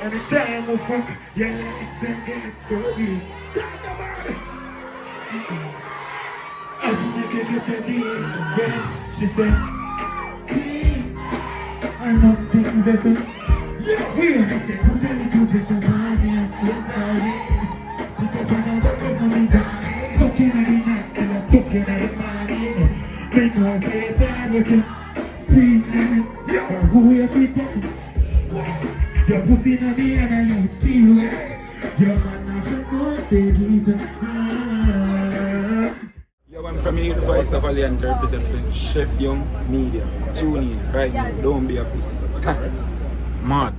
Anytime we fuck, yeah, it's them get so deep. I think you get your deal, yeah. She said, I know things different. Yeah, we I said, I'm telling you, bitch, I'm body and split body. Put up on the workers, no need that. Fucking at the night, still I'm fucking at the body. Make no say that with you. Sweetness, or who you pretend. Your pussy in the air and you feel wet. Your man have a no say Yo, I'm from the voice of Valiant representing Chef Young Media. Tune in right now. Don't be a pussy. Mad.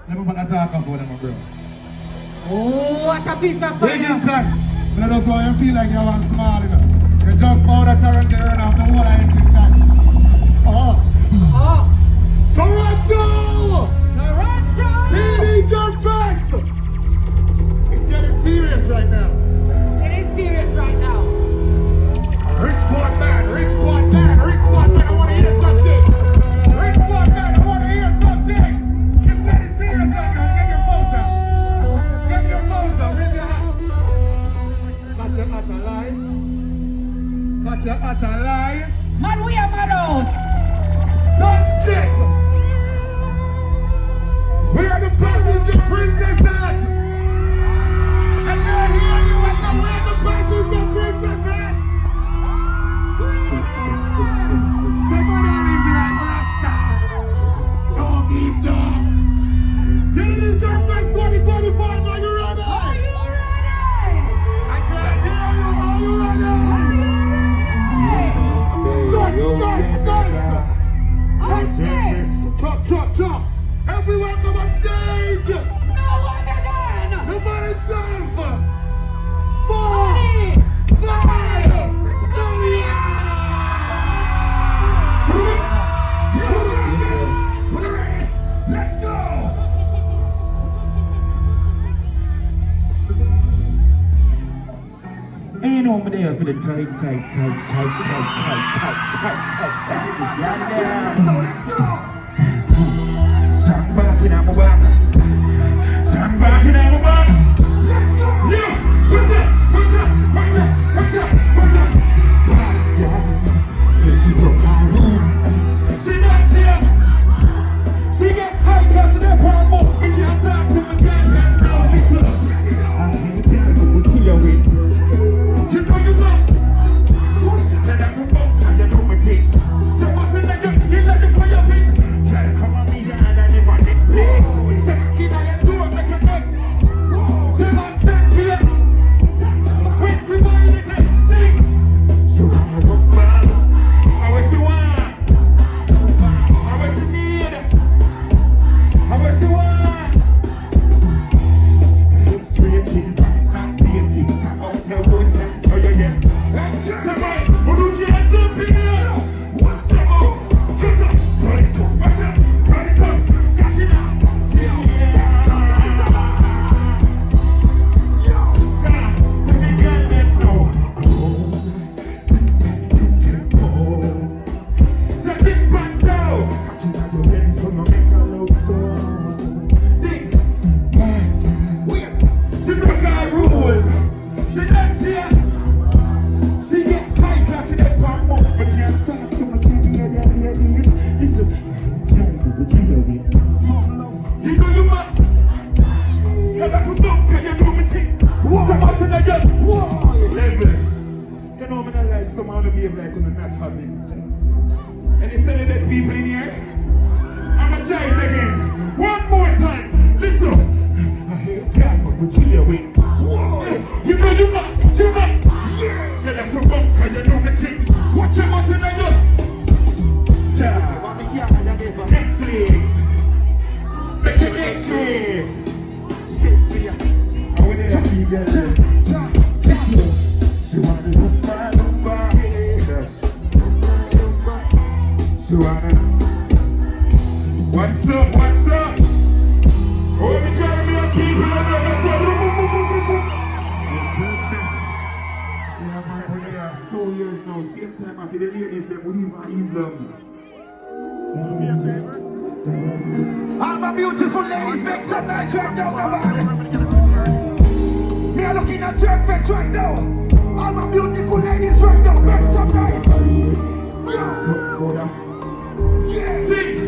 Never put a talk about them, bro. Oh, what a piece of fire! But that's why you feel like you want small, you know. You just found the current turn off the whole of England time. Toronto! TD Jerkfest! It's getting serious right now. It is serious right now. Rich boy man, I want to hear something. Rich boy man, I want to hear something. It's getting serious right now. Get your phones out. Get your phones out. Raise your hand. Catch your hat alive. Catch your hat alive. Man, we are mad out. Don't check. We are the passenger princess hat. And I hear you as I wear the passenger princess hat. Somebody leave me like Rasta. Don't leave dog. TD Jerkfest 2025, are you ready? Are you ready? I can't hear you, are you ready? Chop. Everyone come on stage. No one again. The man itself. 4, 5, let's go. Ain't no me there for the tight. Let's go. Sand back in my back. Let's go. Yeah, what's up? Yeah, she broke my room. She not here. She get high class in that palm up. We can't talk to me, girl. Let's go. Listen, I hate that, but we kill your weight. You know you got. And I'm from both sides, you know my team. So what's in the gun? You like the fire pit. Girl, come on me, and I live on Netflix. Take a kid on your tour, make a neck. So much stand for you. When she buy it, sing. So I'm a rock band. I wish you want. I wish you need. I wish you want. It's rated. It's not basic. It's not out there with so you get. Somebody, who do you have to be here? What's the move? Just up. Run it up. Run it up. Got it out. Somehow to behave like we're not having sex. Any celibate people in here? I'ma try it again. One more time. Listen. I hate God, but we kill you with. You know you got. Yeah. Get up from bunks, how you know me thing. Watch your mouth in the Netflix. Make it get clear. Sit for ya. I want to have you guys. She wanna look back. She wanna. What's up? Oh, we trying to be a people and that's yeah, man, we are 2 years now. Same time after the ladies, they would even ease them. I'm a beautiful beautiful ladies make some nice right now, nobody. Me are looking at Jerkfest right now. All my beautiful ladies right now make some nice. Yeah. Sing.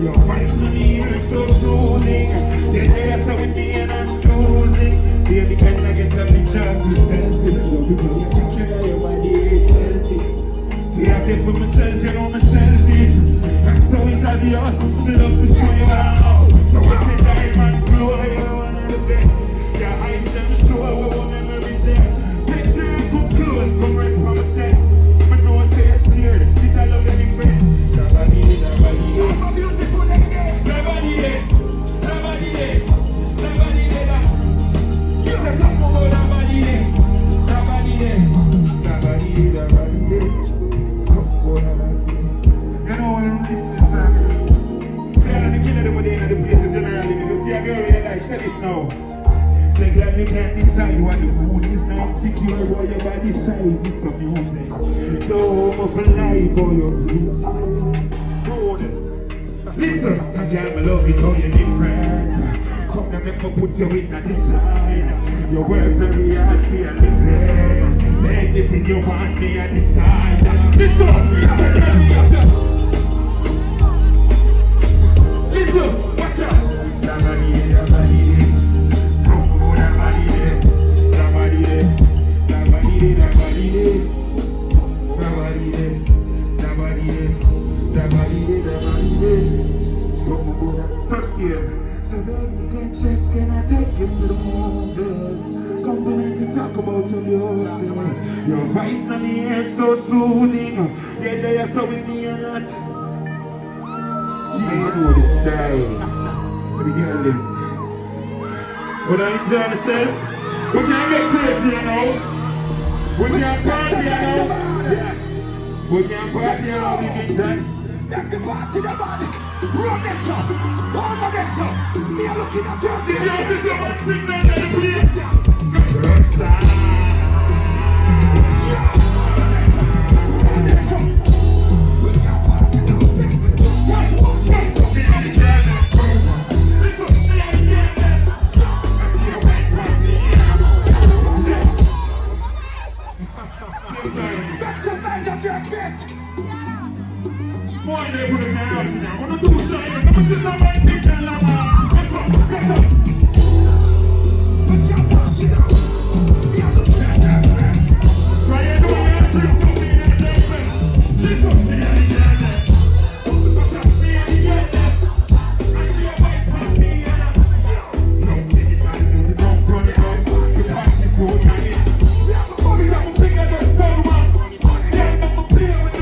Your voice in the ear is so soothing. You're there so with me and I'm losing. Baby, can I get a picture of yourself? You take care of your body, it's healthy. See, I care for myself, you know I'm selfish. That's so obvious, love to show you how. So what's your diamond glow? You're one of the best. Your eyes them show our memories there. Say, sure, come close, come rest on my chest. But no one say you're scared. This I love any friend. I'm a beautiful lady. You can't decide what the mood is now. Secure boy, your body size, it's amusing. So I'm a fly boy, you're beautiful. Listen, I can't love it how you're different. Come now, make me put you in a design. You work very hard for your living. Say anything you want me, I decide. Listen, listen, watch out. So scared. So baby, get dressed, can I take you to the movies? Compliment to talk about your beauty. Your voice in the air so soothing. You're there so with me or not. She ain't know the style. For the girl them. But I enjoy myself. We can't get crazy, you know. We can't party, you know. Yeah. We can't party, you know. We get done. Let the party the body. Run this up. All my this up. Me are looking at your This is the one thing that they play. Run this up. We can't party now. Make some nice at your best. Boy, they put a can out here. I'm gonna do something. I'm gonna see somebody speak that loud. Let's go, let's go. But you're passing out. You're looking at that best. Try and do it, drink something in the Jerkfest. Listen, me and the girl there. What's up, me and the girl there? I see your wife from me and don't take it out, music, don't run it out. The party too nice. Bobby, I'm a big ass town, man. Yeah, I'm a player with the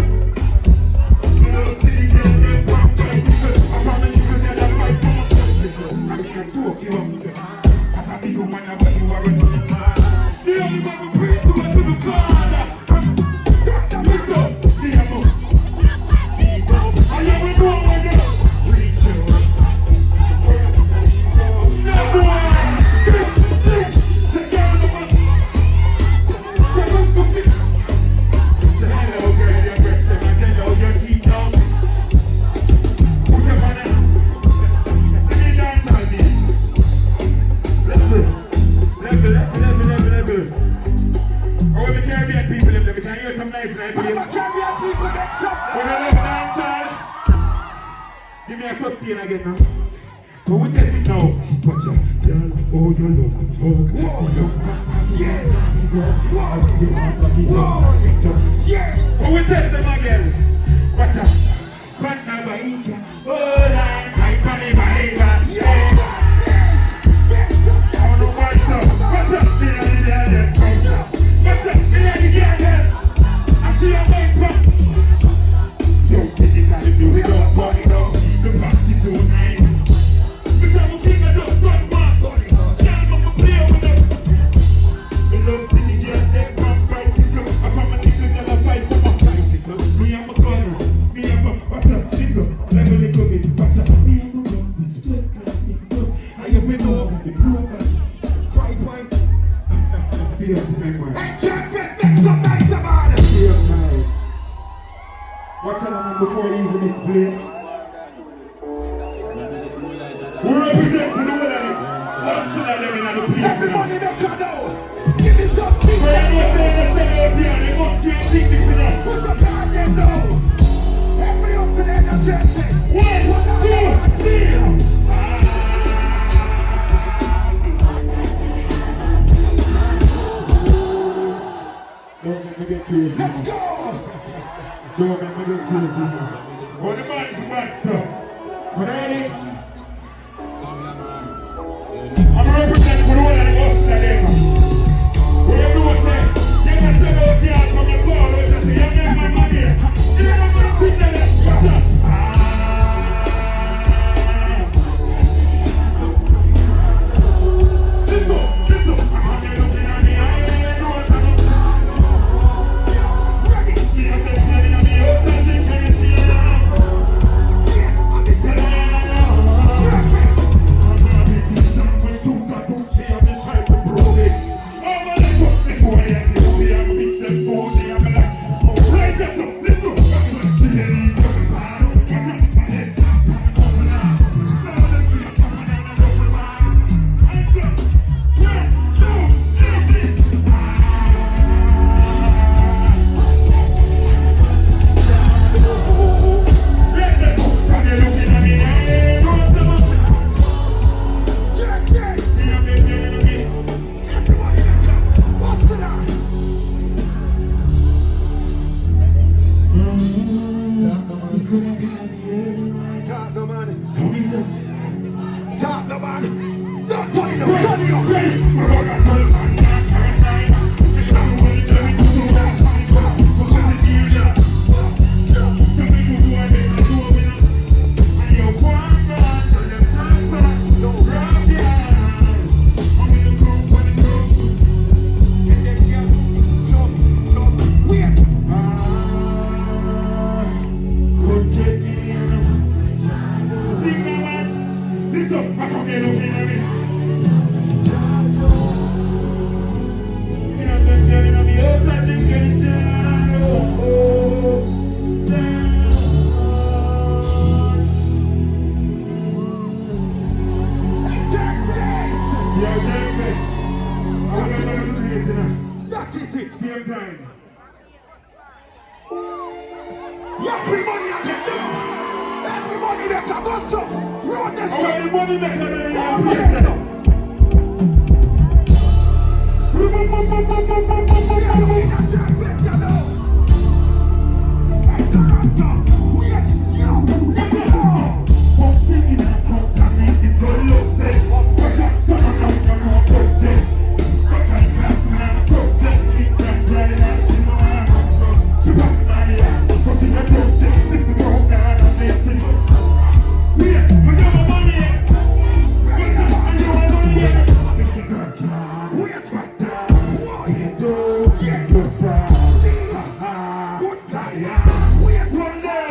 give me a sustain again now. But we test it now. Watch out, girl. Oh, you look. Yeah. But we test them again. Watch out. Back now, baby. Oh, like tight on the bike. Yeah. Oh, no, watch out. Watch out. Watch out. I see your bike. Don't take it out of you. Don't body down. The party tonight. Because I'm a king, I just got my body. Yeah, I'm a player with them. Same time, man. And Jerkfest, make some nice about it. Same time. Watch out, man, before you even display. We represent for the world. Hustle at them in the place. Everybody make a know. Give me some feet. When you say out here, they must get think this enough. Put the band them down. Every hustle in the Jerkfest. 1, 2, 3. Don't make me get crazy. Let's go. Don't make me get crazy. Oh, the man's back, so. Ready? I'm representing for the world and the hustle at them. What you do is say, you can step out here from the floor, you just say, you make my money. You don't want to sit there, what's up? Listen. I'm looking at me, I ain't know what's up. See, I'm just letting me, you're touching, can you see it now? I'm the suits are Gucci, I'm the shape of Brody. I'm a little fucking boy, and the only I'm a bitch that goes, I'm a like, oh, right, that's up, listen. Same time. Everybody again now. Everybody that can go so. Run this How many money make you in the Run place? this up. We are looking at Jerkfest, you know. Hey, Toronto. Wait, yo, let's go. Won't sing in a cup, that make this girl love say. Turn around, you're not perfect. Rock and class, man, I'm so dead. Keep that bloody life, you know I'm not. She rock my ass, but in a birthday, if the broke down, I'm missing. Wait, we got my money. Wait, I know my money. Missing girl, Wait, right down. what? See it do, no fry. Ha ha, Good time. yeah. Wait, One day.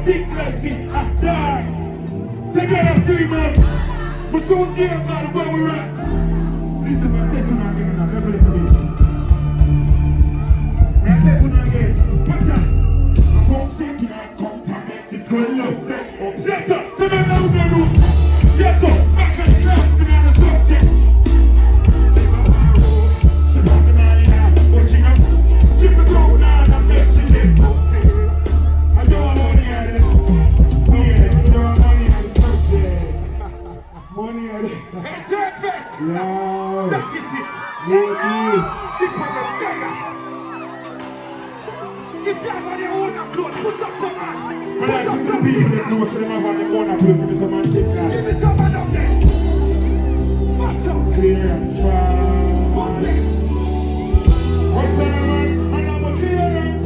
Stick like me, I die. Second I scream out, but soon get up out of where we're at. Listen, we're testing again, I'm never let me. We're testing again. Watch out. I won't shake it, I come to make this girl love set. Yes, sir. So then now we know. Yes, sir. Back in the class, me on the subject. She got the money now, but she not. Keep the crowd down and make she get up. I don't want to hear it. Money on it. hey, Jerkfest. Yo, That is it. ladies. If I don't die, if you have any own clothes, put up some man. Put up some people that know so them have on the corner close give me some man take that. Give me some man up there. What's up? Clearance fast. What's that? What's up, man? And I'm a clearance.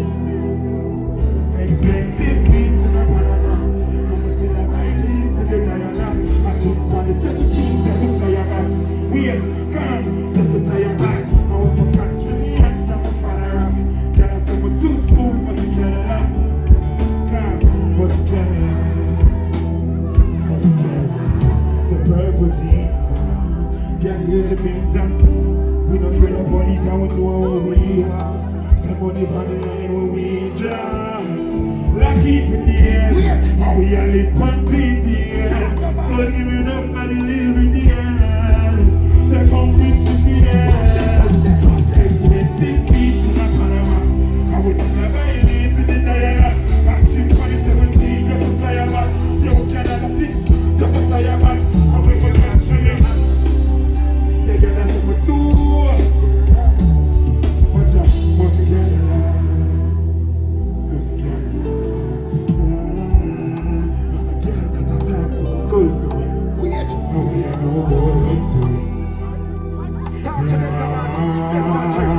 Expensive beats in a Panama. I'm still a my beats in the Diana. I took on the 17th just to fly a bat. Wait, come, just to fly a bat. I want my cats from the hands of my father. Can I say we're too smooth, must be Canada. Come, must be Canada. Must be Canada. So purple jeans. Can't hear the beans and we no afraid of police and we know what we are. Some money on the line when we jam. Lock it in the air. And we all live on peace here. So give me enough money live in the air. So come with the air. Expensive beats in a Panama. I was never in this in the Diana. Action 2017 just a fly a bat. Yo, Canada this just a fly a bat. And we go catch for you. Together so we two. Watch out, what's together? What's together? I'm a girl that I talk to school for me. Wait. No, we are no more than so. Talk to them, man. Yes, talk to them.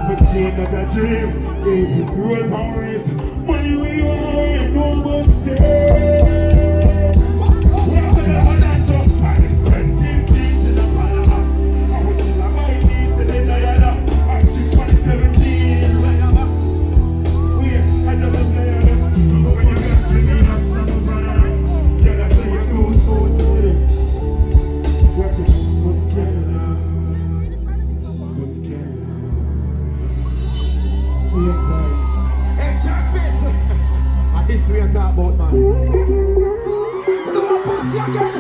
But she ain't not a dream. Baby, roll boundaries. Money we want, no one say. What's the level that's up? I'm expensive things in the Panama. I was in a my knees in the Diana. Action 2017. Wait, I just a play on it. When you got stringing up some brother. Can I say you're too soon? Watch it, what's Canada? What's Canada? See it, boy. Hey, Jerkfest. And this we are talking about, man. We don't want party again.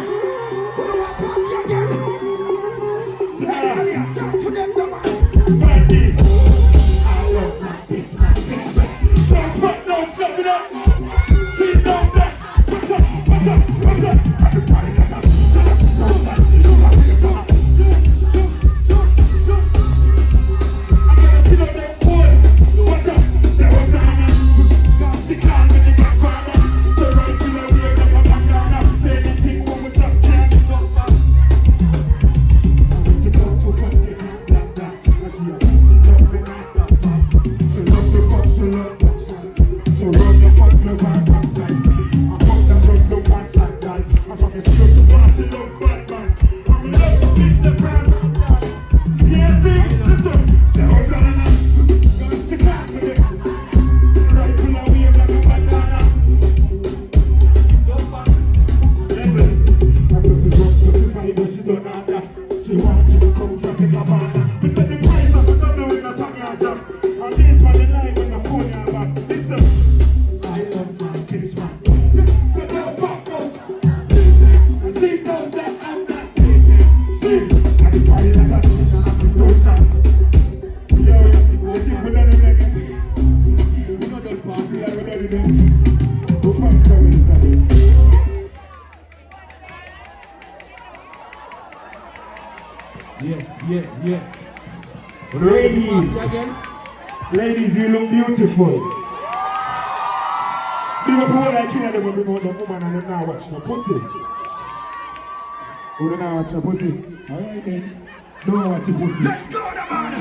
We don't want party again. Say, Valiant, talk to them, the man. But this, I love my this, my favorite. Don't fuck, don't stop it up. She knows that. What's up, what's up, what's up? Everybody got that. I'm gonna sit on that boy. What's up? Say what's up, man. She can't get the back corner. So right to the way, like a back corner. Say anything when we talk, can't get no back. She come for fucking like that. I see her jumping and stop. She love the fuck, she love that. So run the fuck, love her backside. I fuck that run the backside, guys. I'm from the school, so pass it up, bad man. I'm in love with bitch, the fan. Yeah, see? Listen. Say what's up, man. She can't get it. Right to the way, like a banana. Level. I pussy rock, pussy vibe, but she don't know that. She want you to come from the cabana. We set the price of a dollar when I sang your job. And this for the night when the phone your back. Listen, I love my kids, man. So don't fuck us. She knows that I'm not. See, I be party like a stick and ask me to shot. Yo, the people that are making. We know that party like we're not even. Go find someone inside it. Yeah. Ladies, you look beautiful. Big up all like killing them when we know the woman and them now watch no pussy. Who don't now watch no pussy? Alright then. Don't watch your pussy. Let's go, the man.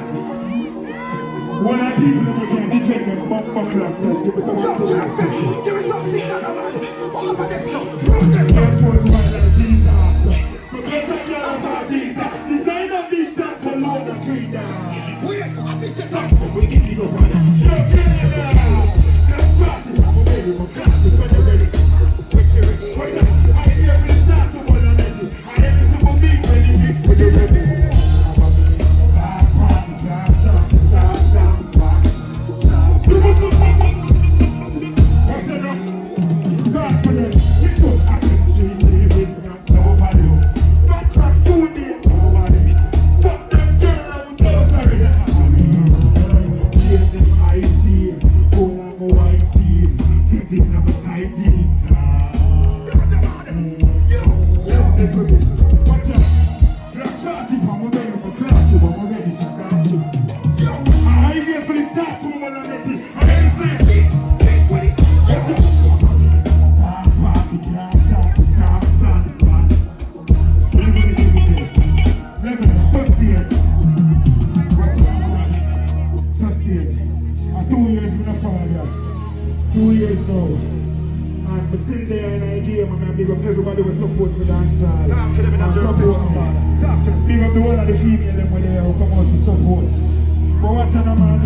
One of the people that can defend them buckle and self. Give me some Yo, answers. Jerkfest. Give me some signal, the man. All over this song. Run this Air song. Force One and Jesus. But can't take care of our Jesus. Designer beats and cologne and creed. Wait, I missed this song. We can keep up on it. Yo, Canada. Let's party. I'm ready for classic when you're ready. What's up? I ain't here for the start to one on it. I ain't listen for me when you mix when you're ready. I'm a bad party, glass up, stars up, back. What's up? God for them. It's so happy. She sees man, big up everybody with support for dancers. Talk to them in a support. Talk to them. Big up the whole of the female them when they come out to support. But what's on a man?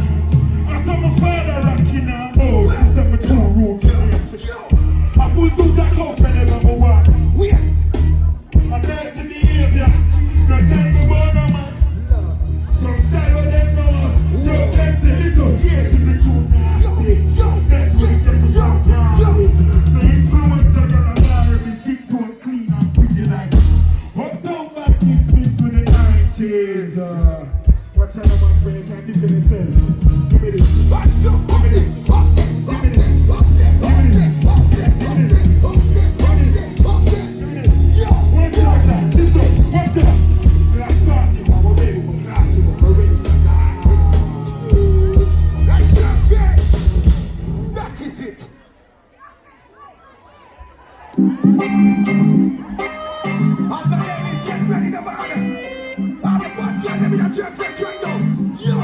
I saw my father rocking now. Oh, this is my 2 rooms. A full suit of coke when they number 1. Wait. I'm there to behavior. No time to burn a man. Some style with them know. Yo, can't tell this so here to be too nasty. That's when you get to rock round. The influencer got a bar of his skin tone clean and pretty like. Uptown back this mix with the 90s. What's on a man for you can't defend yourself? Give me this. Watch up. Give me this. Give me this. Give me this. Jerkfest right now. Yo.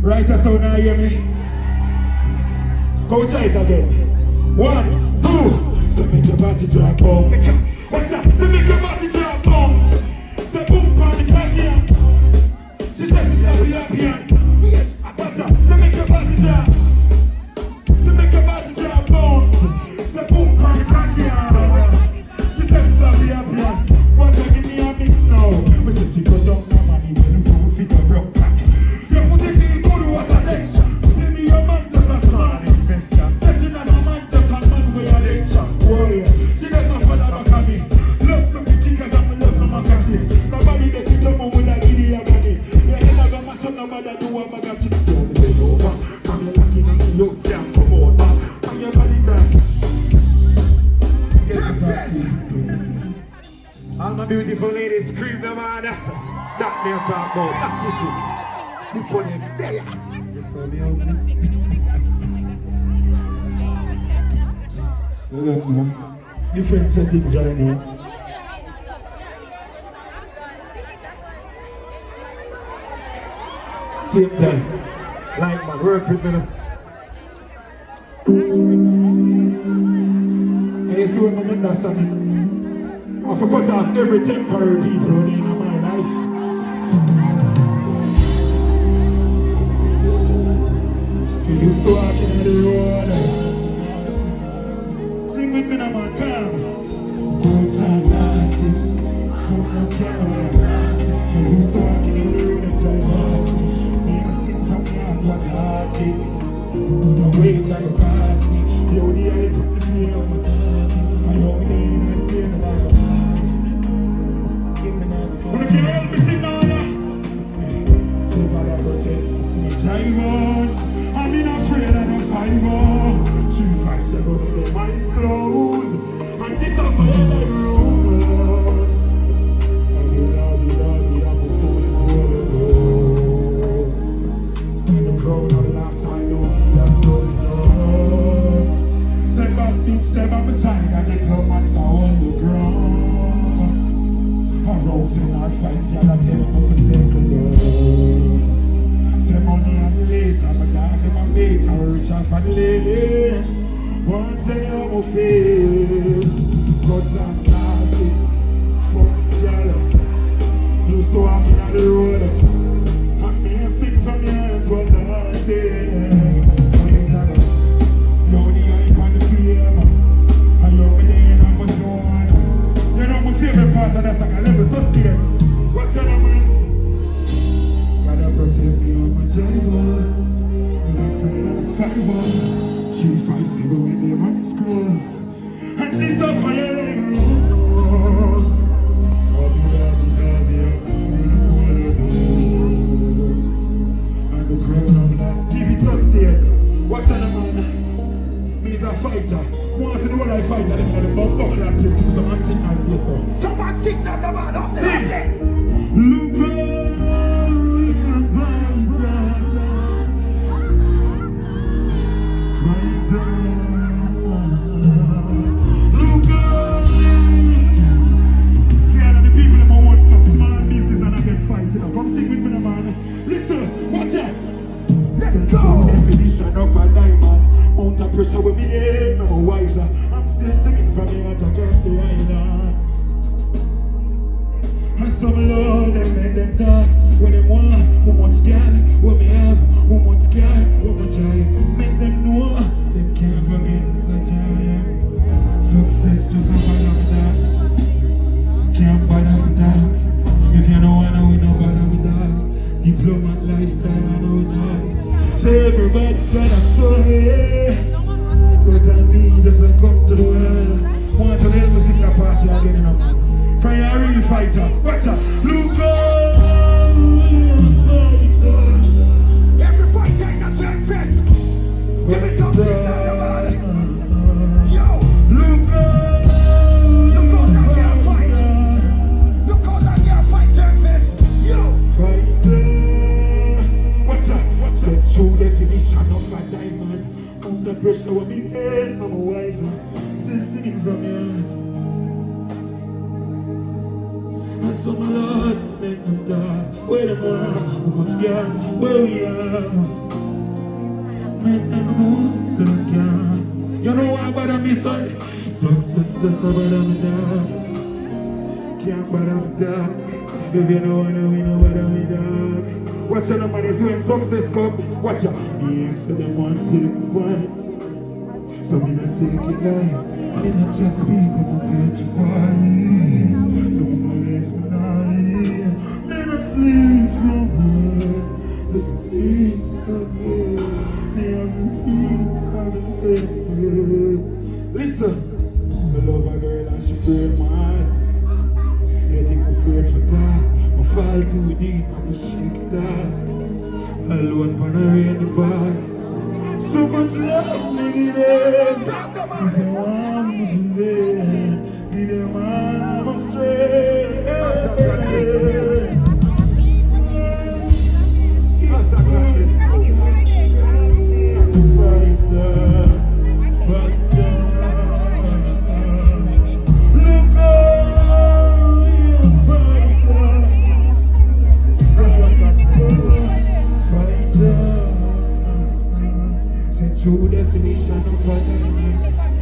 Right, that's how now hear me. Go try it again. 1, 2. So make your body drop boom. What's up? So make your body drop boom. So boom on the cocky. She says she's not happy. What's up? So make your body drop. So make your body drop boom. So boom on the cocky. She says she's not happy. Watch her give me a mix now. We say she go down now money when the food figure broke back. All my beautiful ladies scream them on. That me talk about. That is it. The funny there. This will be ugly. Look, man. Different settings right now. Same time. Like man, work with me now. And you see when I make that song, I forgot off every temporary people in my life. We used to walk in the road. Sing with me now, man, come. Goats and glasses, full of yellow glasses. We used to walk in the road and drive past me. Me a sing from the heart what heart did. No wait I go past me. The only I put the fear on my dog. I know me name and the pain of my heart. Give me now the phone. When you can't help me sing now, so bad I protect me drive on. I'm not afraid of no 5-0. 357 and the eyes closed. And this a fire like road. And it's all the love I'm a fool in road. And the crowd of last I know that's going on. Say bad bitch them on my side and the diplomats are on the ground. I wrote in our 5 y'all I tell them for circle love. Say money on the lace, I'm a dog in my mates, I'm rich off on the lace. One day I will feel cuts and glasses. Fuck y'all. Used to walking on the road. And me a sing from the earth what I did. When it's on us. Now the hype and the flame. And you're my name and my zone. You know my favorite part of that song. I never sustain. What's on man? Gotta protect me on my driver. I'm afraid of the 357 with them on schools. And this up for your leg. And the crown of last. Keep it sustained. Watch on the man. Me is a fighter. Once in the world I fight, I didn't know the buckle and place. Give some antique nice place. Someone sing that the man up there. Look at come sing with me, man. Listen, watch out. Let's go. Definition of a diamond. Mount of pressure with me, yeah, I'm wiser. I'm still singing from the heart across the islands. And some love, them make them talk. When they want, who much girl, what me have, who much girl, what much I make them know, them can't go against a giant. Success just a bother for that. Can't bother for that. If you don't wanna win, no bother with that. Diplomat lifestyle, I know that. Say everybody got a story. But I need just to come to the world. Want to help me sing the party again, from a real fighter. Watch out. Look out, fighter. Every fighter in the Jerkfest. Give me some sing that the man. Yo. Look out. Look how that girl fight. Look how that girl fight Jerkfest. Yo. Fighter. Watch out. Set true definition of a diamond. Under pressure with me head, I'm a wiser. Still singing from your heart. And some Lord make them die. Where them are, who much girl, where we are. Make them move so they can. You know what about me, son? Success just about me dog. Can't bother with dog. If you don't wanna win, no bother me dog. Watch out, man, is when success come. Watch out. Yes, so them want to take points. So we not take it light. We not just speak, I'm petrified. So we not live for night. We not sleep from her. The streets of me. Me and me haven't taken. Listen, I love a girl and she break my heart. You think I'm afraid for that? I fall too deep, I'm shake that. Alone on a rainy bar. So much love, nigga, there. If you want me to live, give them all straight. True definition of fighting.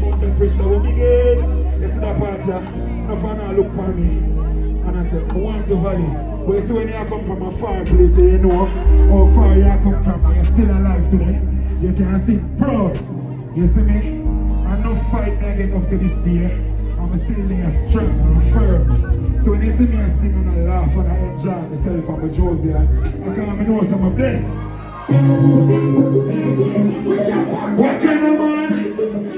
Mountain pressure when me get. This is the party. No fan look for me. And I said, I want to Valley. But you see when you come from a far place, you know how far you come from. You're still alive today. You can sing proud. You see me? And no fight I get up to this day. I'm still there strong and firm. So when you see me I sing and I laugh and I enjoy myself, I'm a jovial. I can't know some I'm blessed. Watch out, man!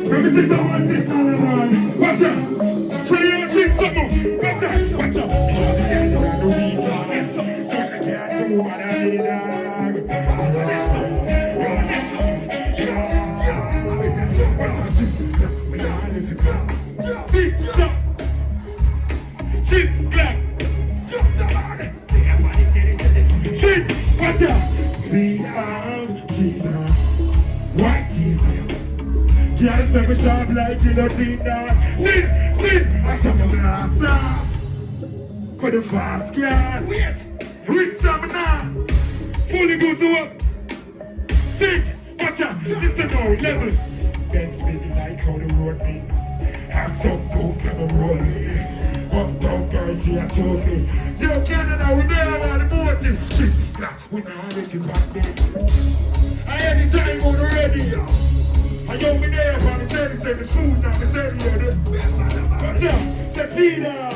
Let me see someone sitting on the man! Watch out! Play your tricks, someone! Watch out! Watch out! I can't do what I need, sit, stop! Sit back! Sit! Watch out! Speak out, Jesus. White Jesus. Can't say me sharp like guillotine down. Sit! I saw my glass off. For the fast car. Wait! Reach some now. Fully goes up. Sit! Watch out! This is no level. Benz spinning like how the road be. Have some goats on the road. Uptown girls see a trophy. Yo, Canada, we there on the boat. We now make you back there. I anytime on the radio. I yo, me there on the telly, say the food now, the telly. Watch out, say speed up.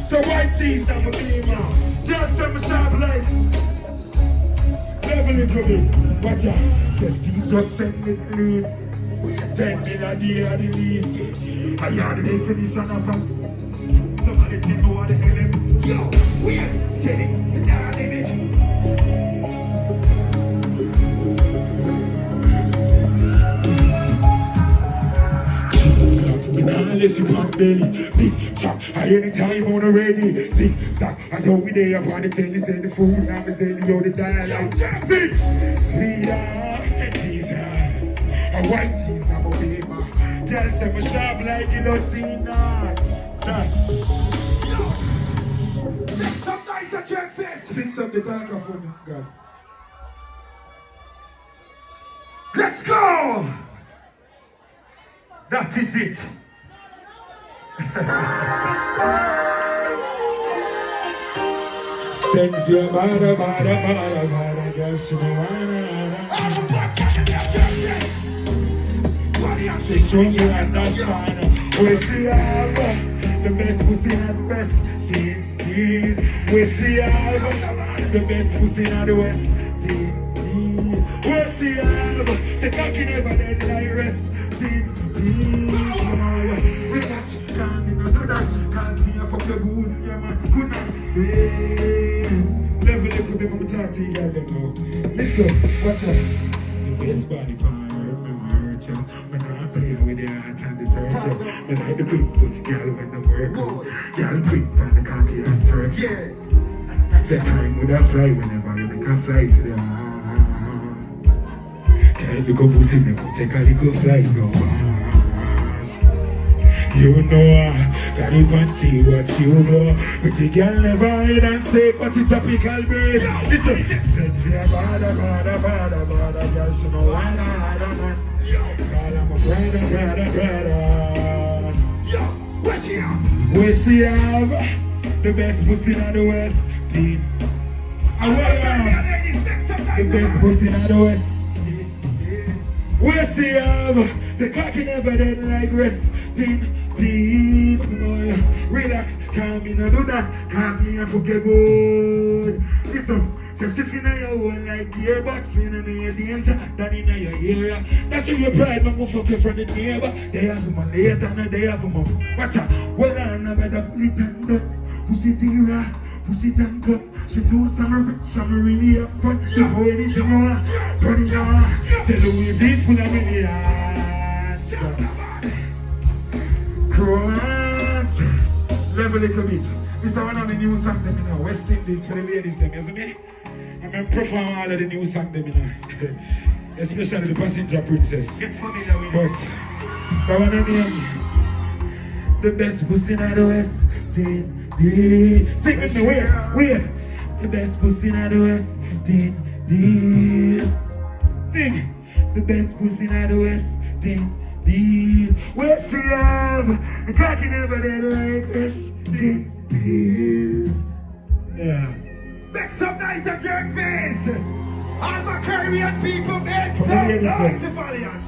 So white tees now, my beamer. Girls say my sharp light. Level it for me. Watch out, say Steve just send me the lead. 10 million a day at the least. I hear the definition of a. Somebody think know what the hell them. Yo, we ain't said it, we not limit. We not left you on belly. Big chop, I anytime on the ready. Zig zag, I know we there upon the telly. Send the food, now we send the other dialogue. Zig, speed up, Jesus. A white tees, now my baby. Girl say my sharp like guillotine. Just make some nice at Jerkfest. Fix up the darker for me, God. Let's go! That is it. Send your mother, girl, she know she show me understand. We see have the best pussy and the best TDs. We see have the best pussy and the West TDs. We see have the cocky never dead like rest TDs. Relax, can't be no do that. Cause me a fuck the good, yeah man, good night. Level up with them, I'm talking to you guys now. Listen, watch out. The best body part. When I play with the heart and the search, when I the quick pussy girl when the work out, girl quick from the cocky and turf. Set time with a fly whenever you make a fly to the can't look up pussy, me take a little fly go. You know, got it panty, what you know. Pretty girl never hide and say, but it's a pickle breeze. Listen, send for your bada, girl, she know why not, man. Girl, I'm a brother. Yo, where's she have? Where's she have? The best pussy in the West. The best pussy in the West. Where's she have? The cocky never dead like rest. Peace, boy. Relax, calm me, no do that. Cause me a forget good. Listen, so she finna your own like gearbox. You know your danger, that in your area. That's your pride, but I'm fuck you from the neighbor. They have my later and they have my. Watch out, well I'm a better split and done. Pussy tira, pussy and cut. She knows some rich, some really have fun. You know anything you want, turn it on. Tell her we've been full of millions. Crunch. Level it a bit. This is one of the new songs them, you know. West Indies for the ladies them, you see me? I'm going to perform all of the new songs them, you know. Especially the Passenger Princess. Get familiar with it. But one of them, the best pussy in the West Indies. Sing with me, wave. The best pussy in the West Indies. Sing. The best pussy in the West Indies. Where she have the cocky never dead like West Indies. Yeah. Make some nice at Jerkfest. All my Caribbean people make some Valiant. noise to Valiant.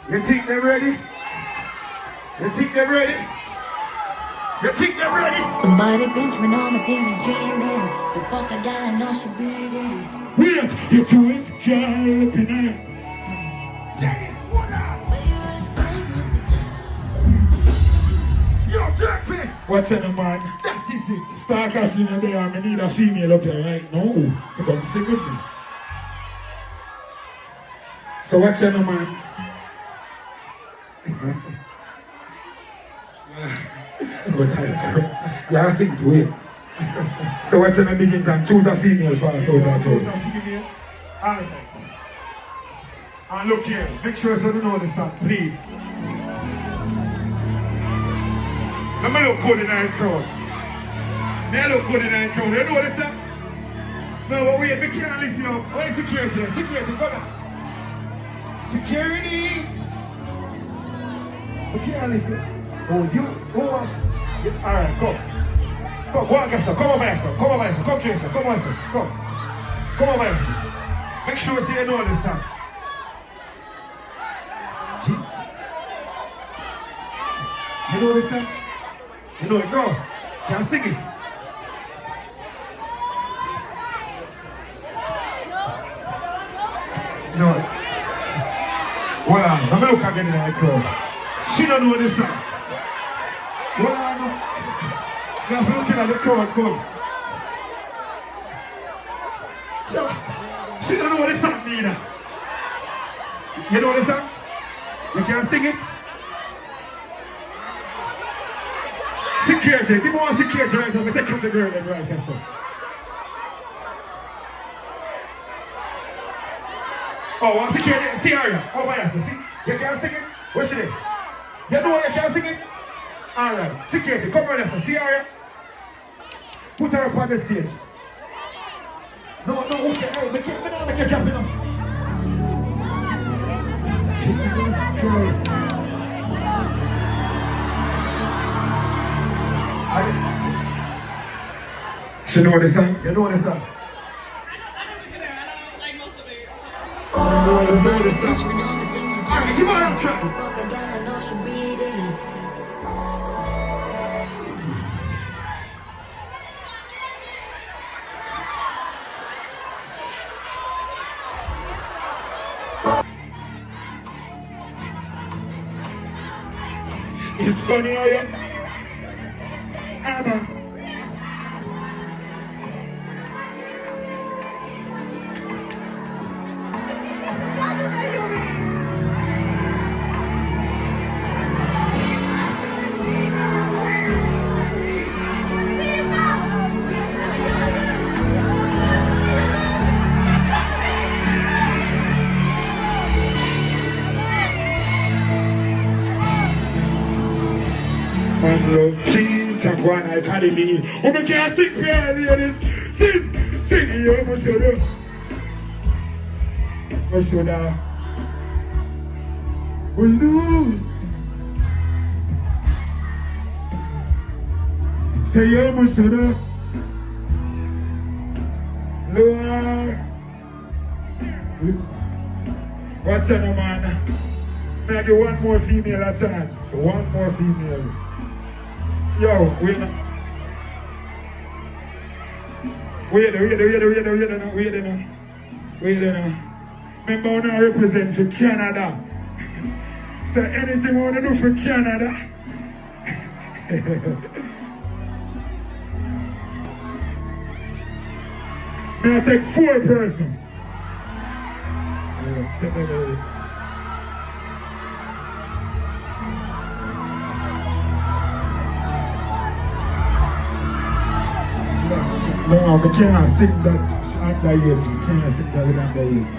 You think they're ready? You think they're ready? You think they're ready? Somebody bitch when I'm a demon dreaming. The fuck I got, I know she beating. Wait, you're too insecure up in there. Dennis, what up? Yo, Jerkfest. What's in the man? That is it. Star casting in there, I need a female up here right now. So come sing with me. So what's in the man? But yeah, sing to it. So what's in the beginning? Can choose a female for us out of Choose a female. Alright. And look here, make sure you know the song, please. Let me look good in that crowd. They look good in that crowd. You know the song? No, but wait, we can't lift you up. Where's security? Security, come on. Security! We can't lift you. Oh, you? Who wants? Alright, come. Come, go on, get some. Come over here, sir. Come over here, sir. Come train, sir. Come on, sir. Come. Come over here, sir. Make sure you know this song. Jesus. You know this song? You know it? Go. Can I sing it? No. Hold on. Let me look again in the crowd. She don't know this song. Hold on. You have to look at the crowd. Good. She don't know what this song means. You know this song? You can sing it? Security. Give me one security right now. Take up the girl and right here, sir. Oh, one security. See her. Over here, sir. See? You can sing it? What's she name? You know you can sing it? Alright. Security. Come right here, sir. See her? Put her up on the stage. No, okay. Hey, we don't make you jump in. Jesus Christ. She know the song? You know the song? I don't know the song. Alright, give her a track. The fuck I gotta know she beat it. It's funny how you... Anna. One Academy. Oh, we can't sing here, ladies. Sing, you must do. We lose. Say you must do. Lord. What's on, man? Maybe one more female a chance. One more female. Yo, wait now. Wait now. Remember when I represent for Canada. So anything I want to do for Canada. May I take 4 persons? No, we can't sing that underage. We can't sing that with underage.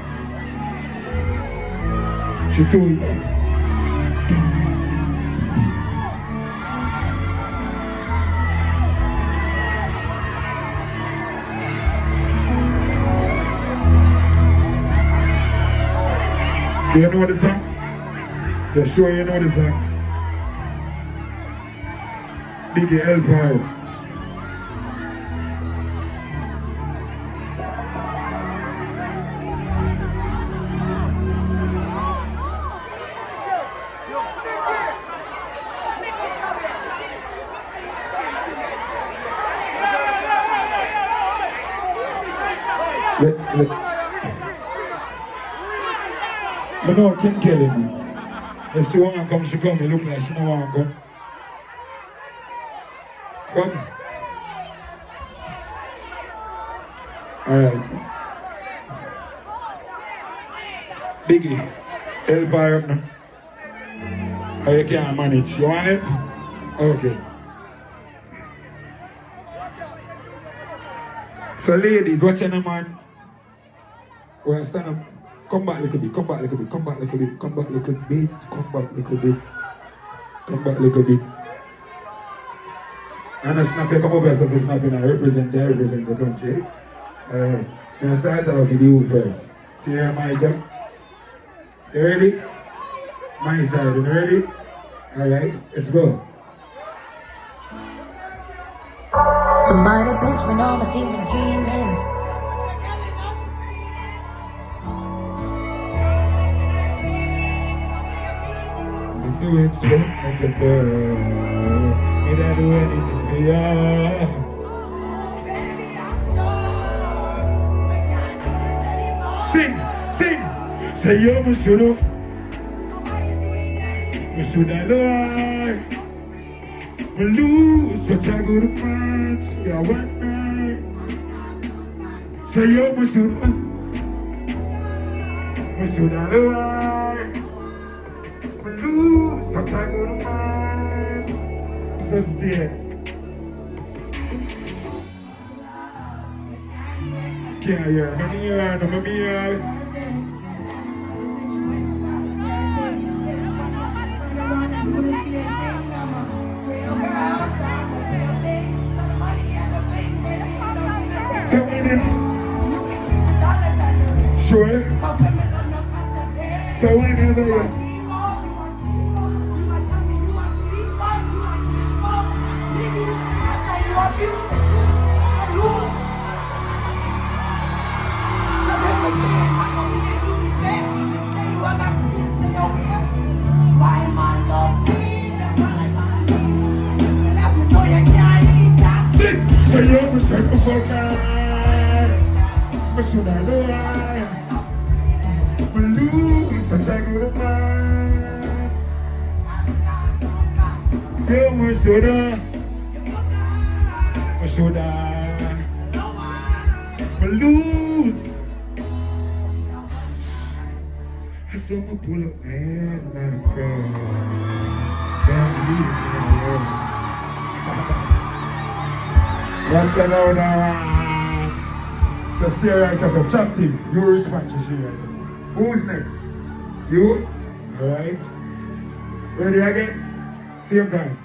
She too young. Do you know the song? You sure you know the song? Biggie L-Power. Let's but no, Kim killing me. If she wanna come, she come. It look like she don't wanna come. Come. Alright. Biggie, help her up now. Oh, you can't manage. You want it? Okay. So ladies, watch your man. Well, stand up. Come back a little bit, come back a little bit, come back a little bit, come back a little bit, come back a little bit, come back a little bit. And a snap, come over yourself, snapping, I represent the country. Alright, now start off with you first. See your mic up. You ready? My side, you ready? Alright, let's go. Somebody bitch when all my team been dreaming. Do it sweet as a girl. Did I do anything for you? Sing, sing. Say yo, me shoulda. Me shoulda lie. Me lose such a good man. Yeah, one night. Say yo, me shoulda. Me shoulda lie. Me lose such a good man. So stay. Can't hear me here, no me here. So when it, sure. So whenever you. So you're a circle for God, but should I lie? We lose such a good man. Girl, we should I? We lose. I saw my pull up and not a crowd. Watch that now, So stay right as a chat team. You respond to she right. Who's next? You? Alright. Ready again? Same time.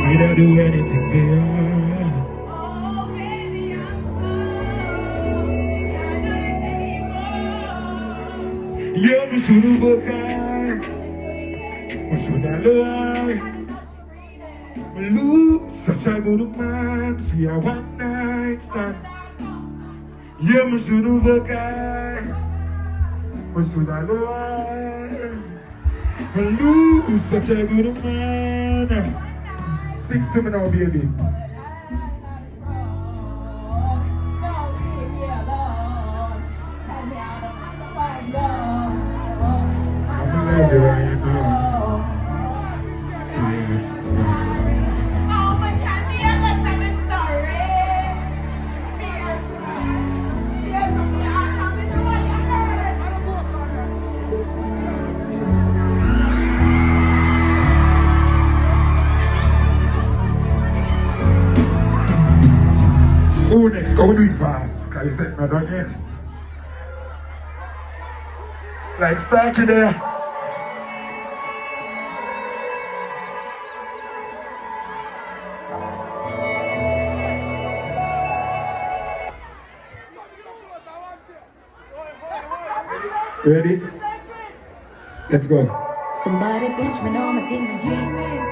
I don't do anything for you. Yeah, me shoulda forgot. Me shoulda lie. Me lose such a good man for your one night stand. Yeah, me shoulda forgot. Me shoulda lie. Me lose such a good man. Sing to me now, baby. Love you right now. Who next? Go do it fast. Cause you said not done yet. Like Starkey there. Ready? Let's go. Somebody bitch when all my team been dreaming.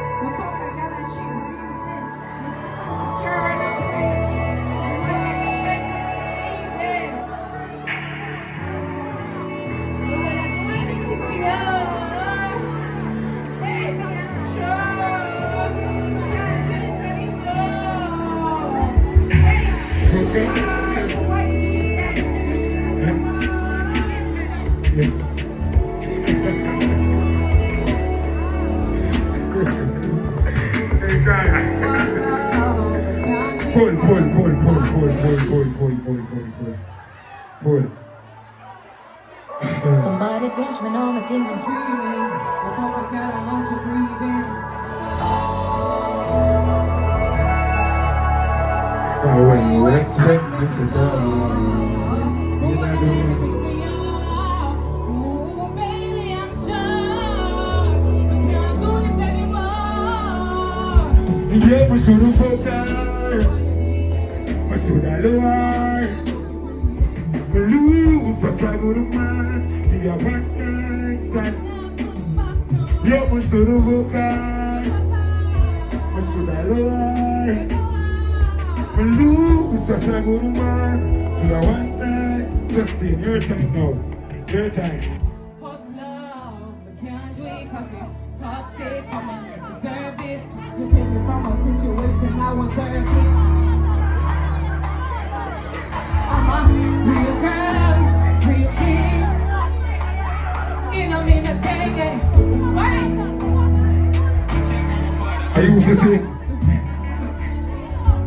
Pull. Somebody bitch when all my team been dreaming. when you expect me to go. Oh, baby, I'm sure we can't do this anymore. Yeah, we should have focused. We should have lowered. We lose such a good man. Be a one night stand. Yeah, we should have focused. We should have lowered. We lose such a good man. Be a one night. Sustain your time now. Your time. Fuck love, but can't do it 'cause you're toxic. I'm in your service. You take me from a situation I was hurting. I'm a real girl, real king. You know me, not take it. Wait. Are you listening?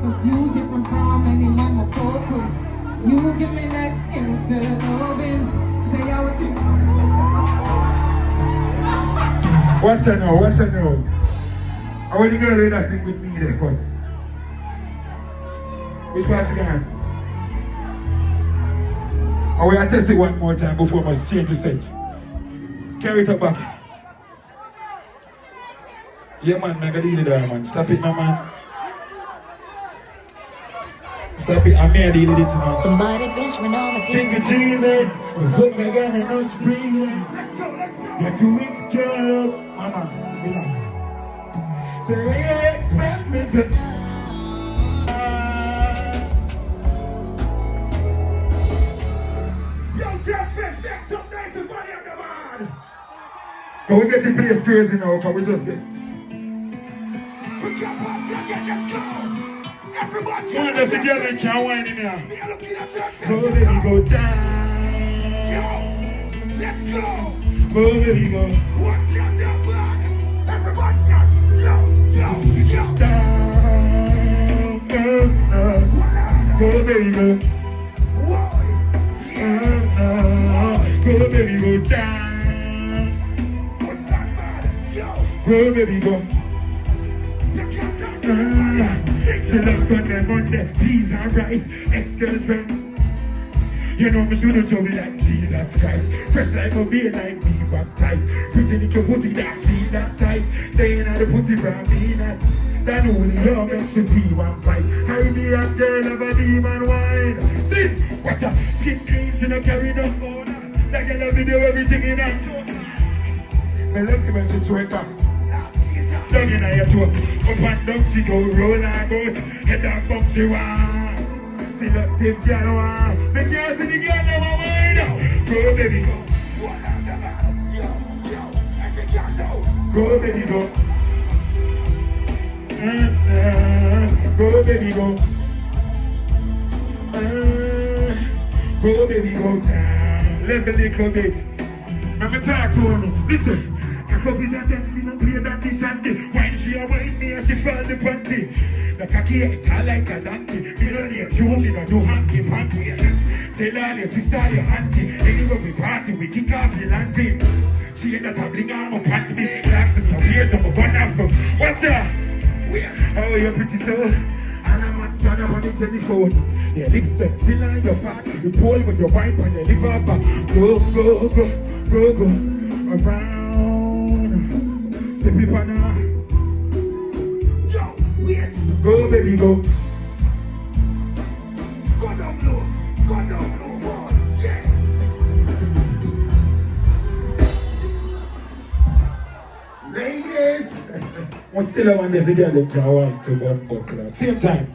Cause you different from any mama focus. You give me that instant loving. They always What's I know? What's I know? I want the girl that sing with me there first. Which part you got? I will test it one more time before I must change the set. Carry it up back. Yeah man, I gotta deal with that man. Stop it, my man. Stop it, I'm here dealing with it, man. Somebody bitch when all my Think you're dreaming, but fuck me again and not screaming. You're too insecure, mama, relax. So you expect me to Yo, Jerkfest, make some nice and Valiant, man. But we get the place crazy now, because we just get. We can't party again, let's go. Everybody, one of the girls can't whine in here. Go, baby, go down. Yo, let's go. Go, baby, go. Watch out, that blood. Everybody, yo, down. Go, baby, go. Go, baby, go down. Go, baby, go. She looks Sunday, Monday, peas and rice, ex-girlfriend. You know me shouldn't show me like Jesus Christ. Fresh like a baby, like me baptized. Pretty little pussy that feel that tight. They ain't the pussy from me that. That only love makes you feel one fight. Carry me a girl of a demon wine. See, watch out, skin clean, she no carry no phone. That girl a video everything in her throat. I love you when she throw it back. Down in her throat. Up and down she go, roll and go. Head and bump she want. Selective girl want. The girl see the girl never mind. Go baby go. Go baby go. Go baby go. Go baby go down. Let me little bit. Let me talk to him. Listen. I hope he's at me no play that this and day. When she away me and she fall the panty. Like a kid, I like a donkey. Me don't need you, me don't do hanky panky. Tell all your sister, your auntie. Anyway we party, we kick off the landing. She ain't a tabling arm up at me. Relax me, I'm here, so I'm gonna have them. Watch out! Oh, you're pretty so. And I'm on turn up on the telephone. Your lips that feel like your fat. You pull with your wipe and your liver back. Go, go, go, go, go. Around. Say people now. Go, baby, go. Go down low. Go down low. Yeah. Ladies. I'm still on the video that can want to one buckle. Same time.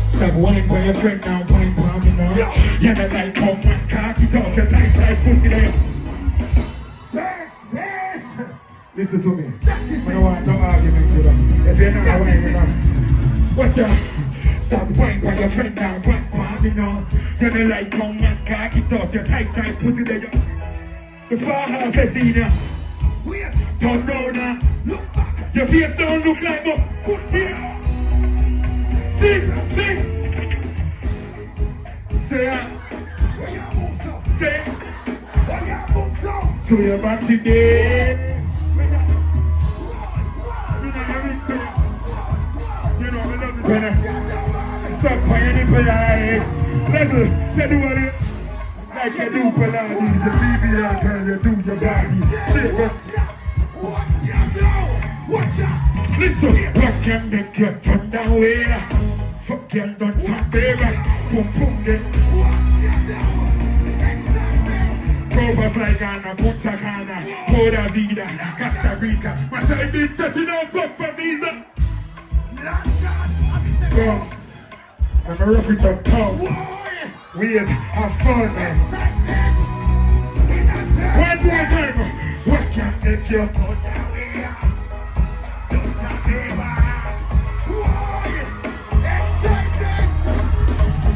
Stop whining for your friend now, whining for me now. You're not like come and cock it off your tight like pussy there. Take this! Listen to me. I don't want no argument to them. If you're not whining now, watch out. Stop whining for your friend now, whining for me now. You're not like come and cock it off your tight pussy there. The far set in ya. Turn down now. Look back. Your face don't look like no foot here. Sing! Say say. So your back's in there. suck for your nipple like level, say do what it like you do Pilates, a BBL girl, you do your body. Shit, but listen, what can make you turn that way? Fuck you done some baby, boom boom then. Cover fly Ghana, Punta Cana, Coda Vida, Costa Rica. My side bitch says she don't fuck for visa. Bombs, I'm a rough it up tongue. Weird, have fun man. One more time, what can make you turn that way? Don't stop baby.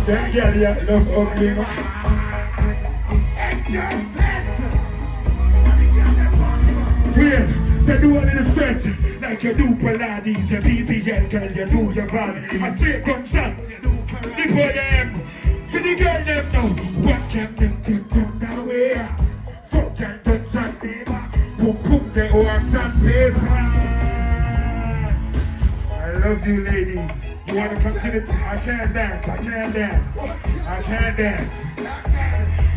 That girl you love ugly man. Weird, so do one in the stretch like you do Pilates, a BBL girl, you do your body. A straight gunshot, nipple them, for the girl them now. What can make you turn that way? Fuck and touch and paper, boom boom they wax and paper. I love you ladies. You wanna come to the... I can't dance, I can't dance. I can't dance.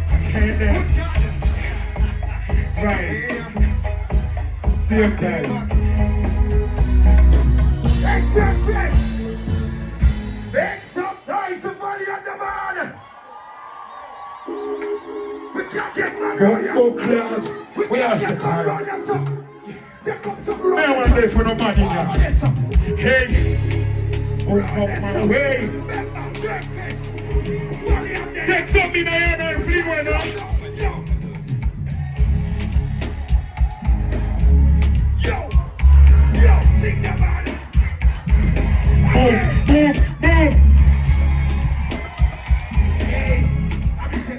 I can't dance. Right. Same time. Exactly. Make some noise for Valiant the man. We can't get mad. Go cloud. We are second. I want to for no money now. Hey. Move out my way. Take something in your hand and flee one up. Yo, sing the man.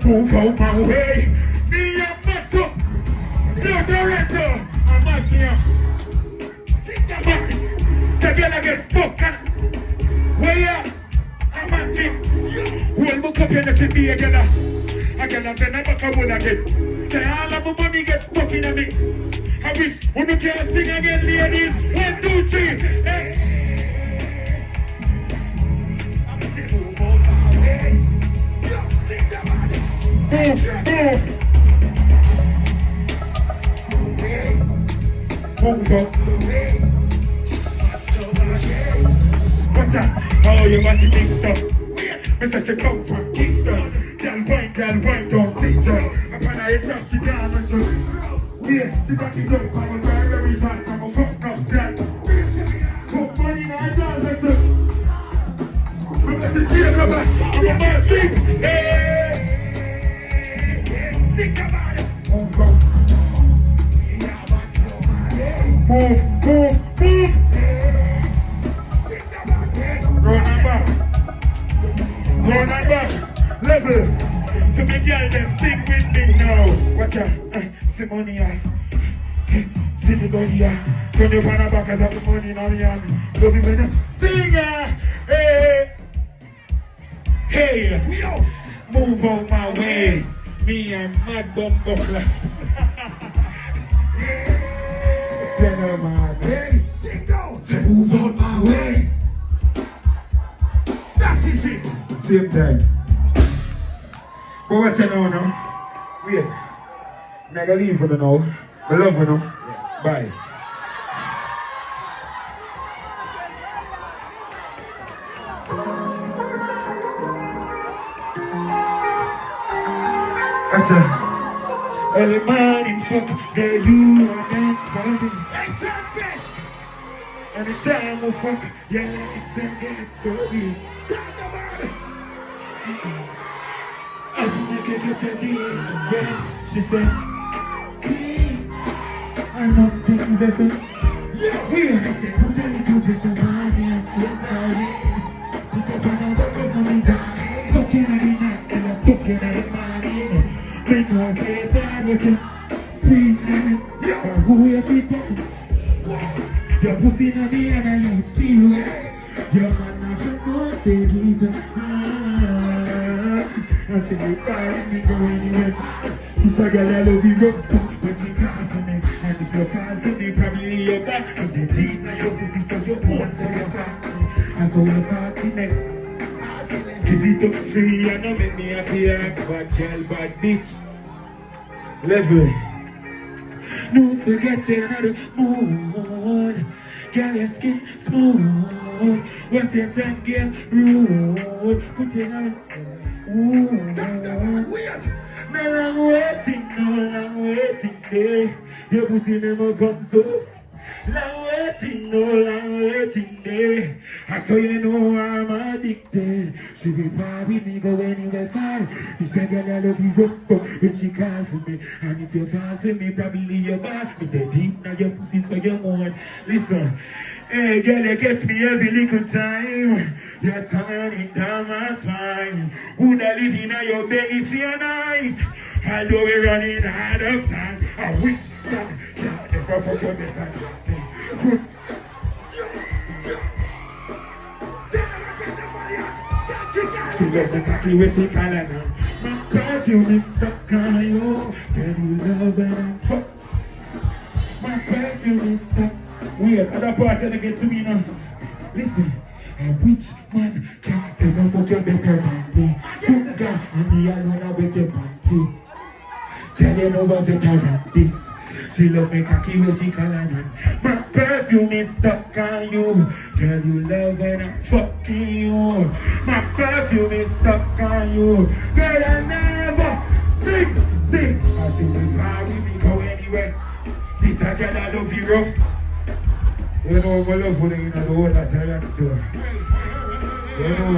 Move. Move out my way. Me and Matzo. Still director. I'm out here. Sing the man. So girl I get fucked. Way up. I'm out here. Hold my cup and see me again. I get up and I'm back again. Say all of my money get fucking at me. I wish we can sing again, ladies. 1, 2, 3. Hey. Move up. Watch out. Oh, you want to think so? Mr. She come from Kingston. Girl wine, don't sing so. Upon her head up, she gone and so. Yeah, she got it up. I'm a very fast. I'm a fucked up girl. Put money in her hands, I said. I'm a sincere cover. I'm a man sing. Hey. Think about it. Move up. Move. Run and back. Level. For me girl, them sing with me now. Watch out. See money, see the body, turn your pan back as I have the money in my hand. Love you when you sing, hey, move out my way. Me and mad bumbo class. Say no man. Hey, sing down. Say move out my way. That is it. Same time. But watch you now. Wait. I'm not gonna leave for the now. I love you now. Bye. Watch out. Early morning fuck, girl, you are meant for me. Exactly. Anytime we fuck, yeah, it's then gets so deep. I make it get your deal, yeah. She said, I love things different. Yeah. I said, don't tell me to be so bad, yes, good body. Put up on the workers, no me down. Fucking at the night, still I'm fucking at the morning. Make no say bad with you. Sweetness, or who you fit in. Your pussy in the air and you feel wet. Your man have no say it. And she be calling me go anywhere. This a girl I love you rough when she cry for me. And if you fall for me, probably you're back. And the deep now your pussy so you want so you talk. And so you fall to neck. Give it up free and don't make me happy ask bad girl, bad bitch. Level. Don't forget another mood. Girl, your skin smooth. What's your time, girl? Rude. Put your hand. Ooh. No long waiting, day. Your pussy never comes so. Long waiting, no long waiting, day. I saw you know I'm addicted. She be far with me, go anywhere far. You say, girl, I love you rough, when she call for me. And if you fall for me, probably you're bad. Me the deep now your pussy, so you want. Listen, hey, girl, you catch me every little time. You're turning down my spine. Would I live in your belly for a night? Although we're running out of time. I wish that can't ever forget me time. She love the cocky when she call her now. My perfume is stuck on you. Can you love and fuck? My perfume is stuck. Wait, other part of the get to me now. Listen, a rich man can't ever fuck you better than me. Good girl, and me alone I bet your panty. Tell you no one better than this. She love me cocky when she call her name. My perfume is stuck on you. Girl, you love and I'm fucking you. My perfume is stuck on you. Girl, I never sing. I see the car with me go anywhere. This a girl I love you rough. You know my love for the in the whole that I like to. You know.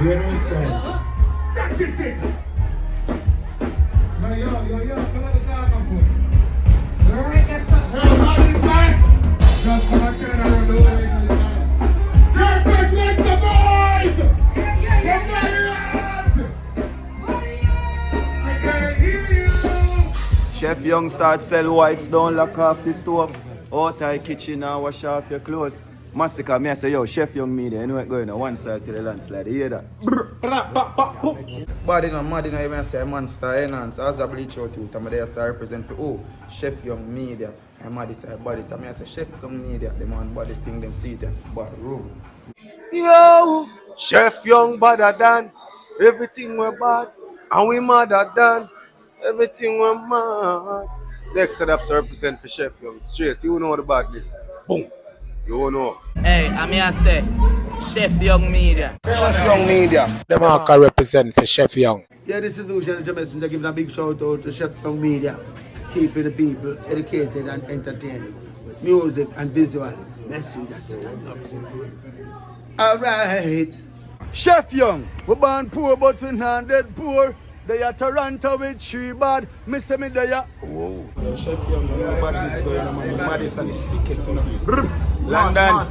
You know style. That is it. Yo, come on the dog on board. Everybody's back. Just come on, turn around the way. Jerkfest, make some noise! Somebody out! I can't hear you! Chef Young start sell whites, don't lock off the stove. Out of the kitchen and wash off your clothes. Massacre, me I say, yo, Chef Young media, you know what going on one side to the landslide, you hear that? Body no mad, you know, even say monster enhance. As I bleach out you, I'm there to represent for oh, Chef Young media. I'm mad say body, so me I say Chef Young media, the man body thing them see them, but room. Yo, Chef Young badder than everything we're bad, and we madder than everything we're mad. Next setups represent for Chef Young. Straight, you know the badness. Boom. You know. Hey, I'm here to say, Chef Young Media. Chef Young media. The mark I represent for Chef Young. Yeah, this is Lucian Messenger giving a big shout out to Chef Young Media, keeping the people educated and entertained with music and visual messengers. Alright. Chef Young, we born poor but we not dead poor. They are Toronto with 3 bad. Me say me they are. Whoa. Chef Young, you know badness going on, man. The maddest and the sickest, you know. London.